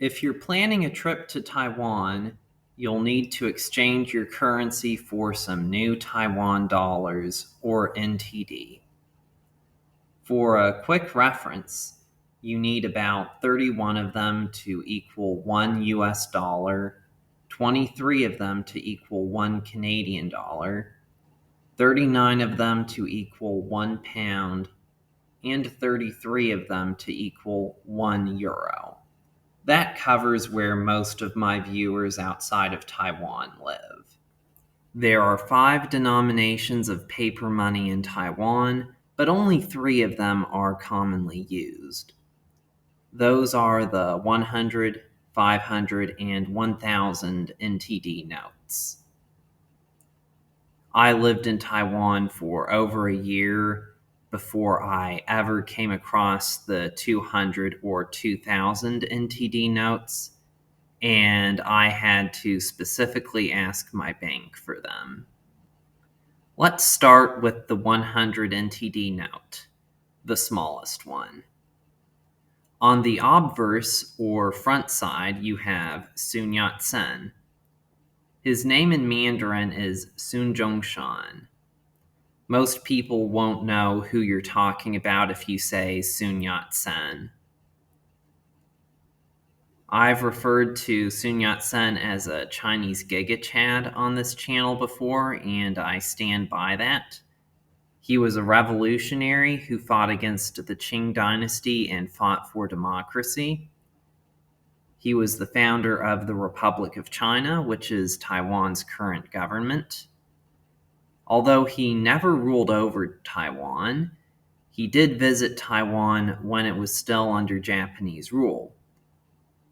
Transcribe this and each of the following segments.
If you're planning a trip to Taiwan, you'll need to exchange your currency for some new Taiwan dollars, or NTD. For a quick reference, you need about 31 of them to equal 1 US dollar, 23 of them to equal 1 Canadian dollar, 39 of them to equal 1 pound, and 33 of them to equal 1 euro. That covers where most of my viewers outside of Taiwan live. There are 5 denominations of paper money in Taiwan, but only 3 of them are commonly used. Those are the 100, 500, and 1000 NTD notes. I lived in Taiwan for over a year before I ever came across the 200 or 2000 NTD notes, and I had to specifically ask my bank for them. Let's start with the 100 NTD note, the smallest one. On the obverse or front side, you have Sun Yat-sen. His name in Mandarin is Sun Zhongshan. Most people won't know who you're talking about if you say Sun Yat-sen. I've referred to Sun Yat-sen as a Chinese Giga Chad on this channel before, and I stand by that. He was a revolutionary who fought against the Qing dynasty and fought for democracy. He was the founder of the Republic of China, which is Taiwan's current government. Although he never ruled over Taiwan, he did visit Taiwan when it was still under Japanese rule.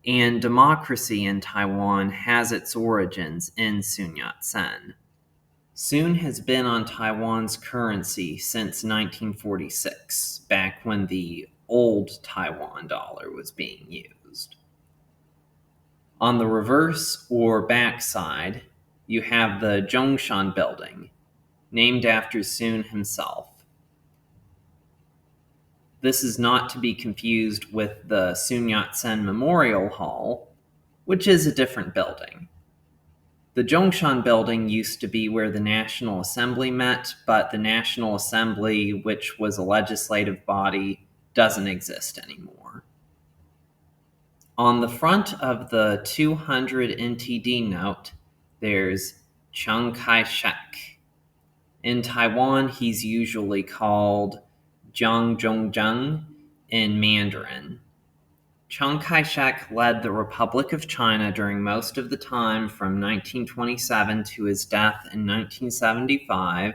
And democracy in Taiwan has its origins in Sun Yat-sen. Sun has been on Taiwan's currency since 1946, back when the old Taiwan dollar was being used. On the reverse or back side, you have the Zhongshan building, named after Sun himself. This is not to be confused with the Sun Yat-sen Memorial Hall, which is a different building. The Zhongshan building used to be where the National Assembly met, but the National Assembly, which was a legislative body, doesn't exist anymore. On the front of the 200 NTD note, there's Kai-shek. In Taiwan, he's usually called Jiang Zhongzheng in Mandarin. Chiang Kai-shek led the Republic of China during most of the time from 1927 to his death in 1975,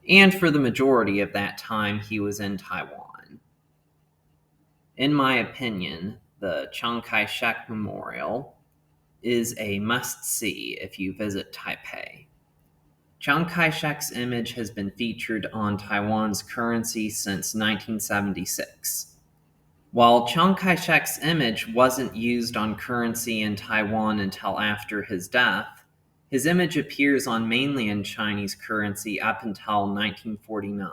and for the majority of that time he was in Taiwan. In my opinion, the Chiang Kai-shek Memorial is a must-see if you visit Taipei. Chiang Kai-shek's image has been featured on Taiwan's currency since 1976. While Chiang Kai-shek's image wasn't used on currency in Taiwan until after his death, his image appears on mainland Chinese currency up until 1949.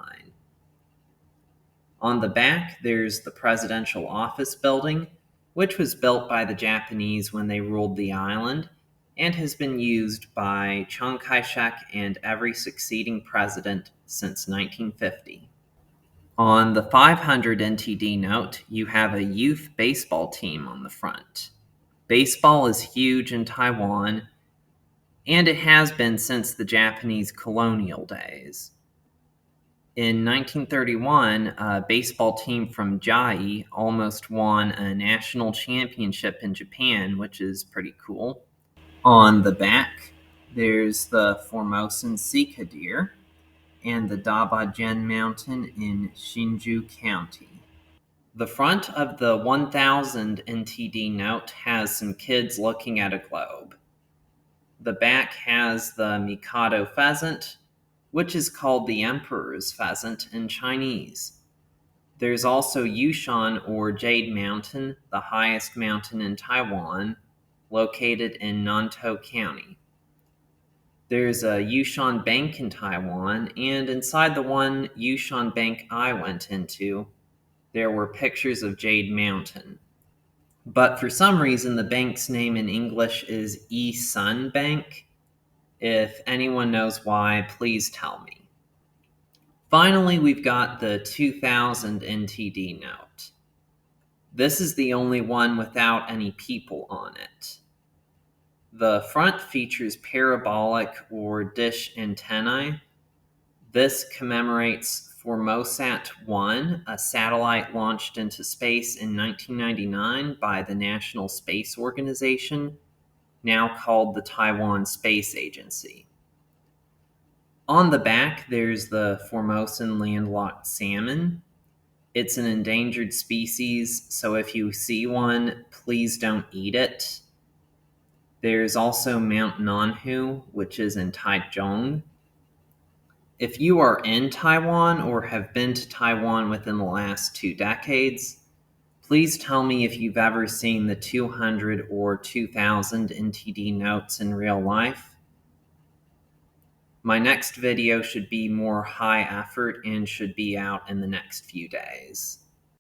On the back, there's the Presidential Office Building, which was built by the Japanese when they ruled the island, and has been used by Chiang Kai-shek and every succeeding president since 1950. On the 500 NTD note, you have a youth baseball team on the front. Baseball is huge in Taiwan, and it has been since the Japanese colonial days. In 1931, a baseball team from Jai almost won a national championship in Japan, which is pretty cool. On the back, there's the Formosan Sika deer and the Dabajian Mountain in Hsinchu County. The front of the 1000 NTD note has some kids looking at a globe. The back has the Mikado pheasant, which is called the Emperor's pheasant in Chinese. There's also Yushan or Jade Mountain, the highest mountain in Taiwan, located in Nantou County. There's a Yushan Bank in Taiwan, and inside the one Yushan Bank I went into, there were pictures of Jade Mountain. But for some reason, the bank's name in English is Yat-sen Bank. If anyone knows why, please tell me. Finally, we've got the 2000 NTD note. This is the only one without any people on it. The front features parabolic or dish antennae. This commemorates Formosat 1, a satellite launched into space in 1999 by the National Space Organization, now called the Taiwan Space Agency. On the back, there's the Formosan landlocked salmon. It's an endangered species, so if you see one, please don't eat it. There's also Mount Nanhu, which is in Taichung. If you are in Taiwan or have been to Taiwan within the last 2 decades, please tell me if you've ever seen the 200 or 2000 NTD notes in real life. My next video should be more high effort and should be out in the next few days.